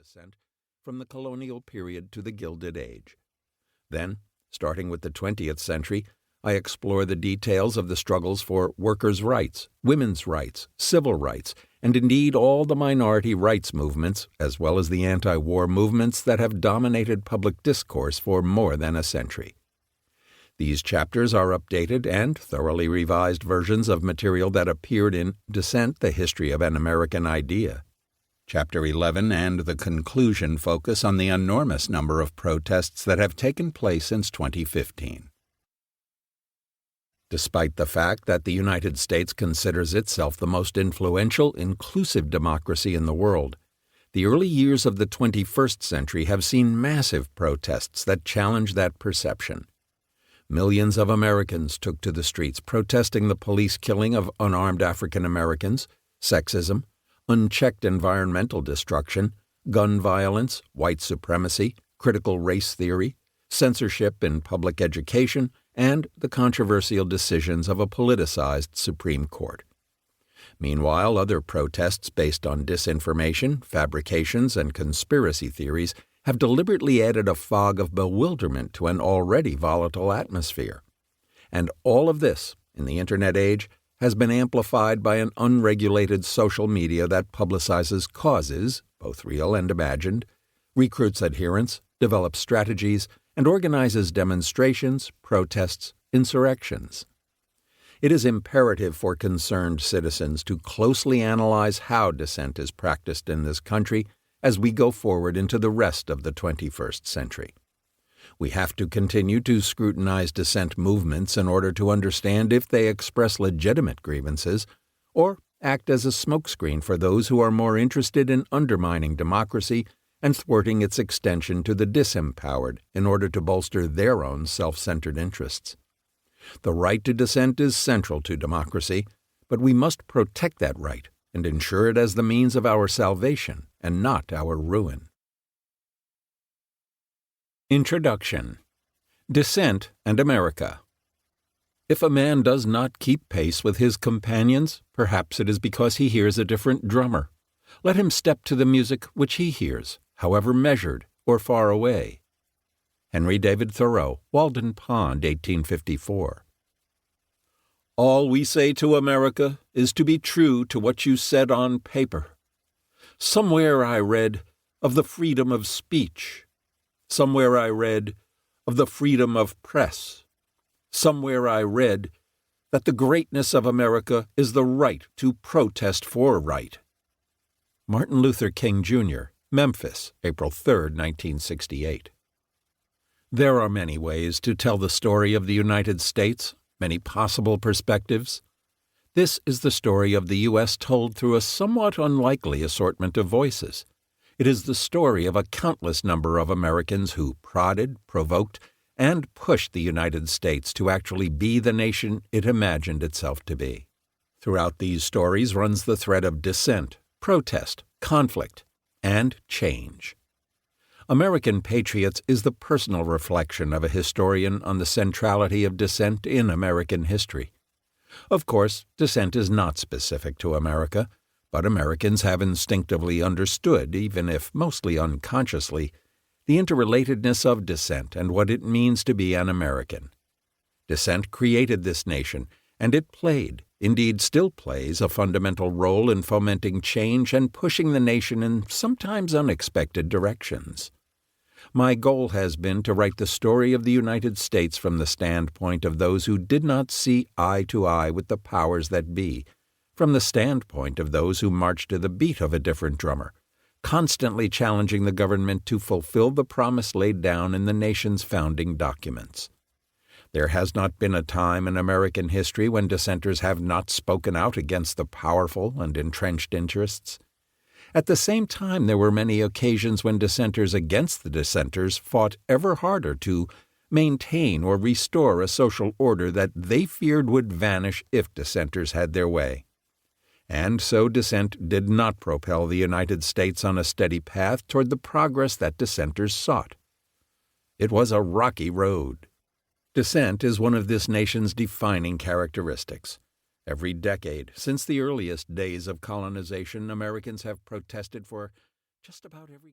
dissent from the colonial period to the Gilded Age. Then, starting with the 20th century, I explore the details of the struggles for workers' rights, women's rights, civil rights, and indeed all the minority rights movements, as well as the anti-war movements that have dominated public discourse for more than a century. These chapters are updated and thoroughly revised versions of material that appeared in Dissent, the History of an American Idea. Chapter 11 and the conclusion focus on the enormous number of protests that have taken place since 2015. Despite the fact that the United States considers itself the most influential, inclusive democracy in the world, the early years of the 21st century have seen massive protests that challenge that perception. Millions of Americans took to the streets protesting the police killing of unarmed African Americans, sexism, unchecked environmental destruction, gun violence, white supremacy, critical race theory, censorship in public education, and the controversial decisions of a politicized Supreme Court. Meanwhile, other protests based on disinformation, fabrications, and conspiracy theories have deliberately added a fog of bewilderment to an already volatile atmosphere. And all of this, in the Internet age, has been amplified by an unregulated social media that publicizes causes, both real and imagined, recruits adherents, develops strategies, and organizes demonstrations, protests, insurrections. It is imperative for concerned citizens to closely analyze how dissent is practiced in this country as we go forward into the rest of the 21st century. We have to continue to scrutinize dissent movements in order to understand if they express legitimate grievances or act as a smokescreen for those who are more interested in undermining democracy and thwarting its extension to the disempowered in order to bolster their own self-centered interests. The right to dissent is central to democracy, but we must protect that right and ensure it as the means of our salvation and not our ruin. Introduction. Dissent and America. If a man does not keep pace with his companions, perhaps it is because he hears a different drummer. Let him step to the music which he hears, however measured or far away. Henry David Thoreau, Walden Pond, 1854. All we say to America is to be true to what you said on paper. Somewhere I read of the freedom of speech. Somewhere I read of the freedom of press. Somewhere I read that the greatness of America is the right to protest for right. Martin Luther King, Jr., Memphis, April 3, 1968. There are many ways to tell the story of the United States, many possible perspectives. This is the story of the U.S. told through a somewhat unlikely assortment of voices. It is the story of a countless number of Americans who prodded, provoked, and pushed the United States to actually be the nation it imagined itself to be. Throughout these stories runs the thread of dissent, protest, conflict, and change. American Patriots is the personal reflection of a historian on the centrality of dissent in American history. Of course, dissent is not specific to America, but Americans have instinctively understood, even if mostly unconsciously, the interrelatedness of dissent and what it means to be an American. Dissent created this nation, and it played, indeed still plays, a fundamental role in fomenting change and pushing the nation in sometimes unexpected directions. My goal has been to write the story of the United States from the standpoint of those who did not see eye to eye with the powers that be, from the standpoint of those who marched to the beat of a different drummer, constantly challenging the government to fulfill the promise laid down in the nation's founding documents. There has not been a time in American history when dissenters have not spoken out against the powerful and entrenched interests. At the same time, there were many occasions when dissenters against the dissenters fought ever harder to maintain or restore a social order that they feared would vanish if dissenters had their way. And so dissent did not propel the United States on a steady path toward the progress that dissenters sought. It was a rocky road. Dissent is one of this nation's defining characteristics. Every decade, since the earliest days of colonization, Americans have protested for just about every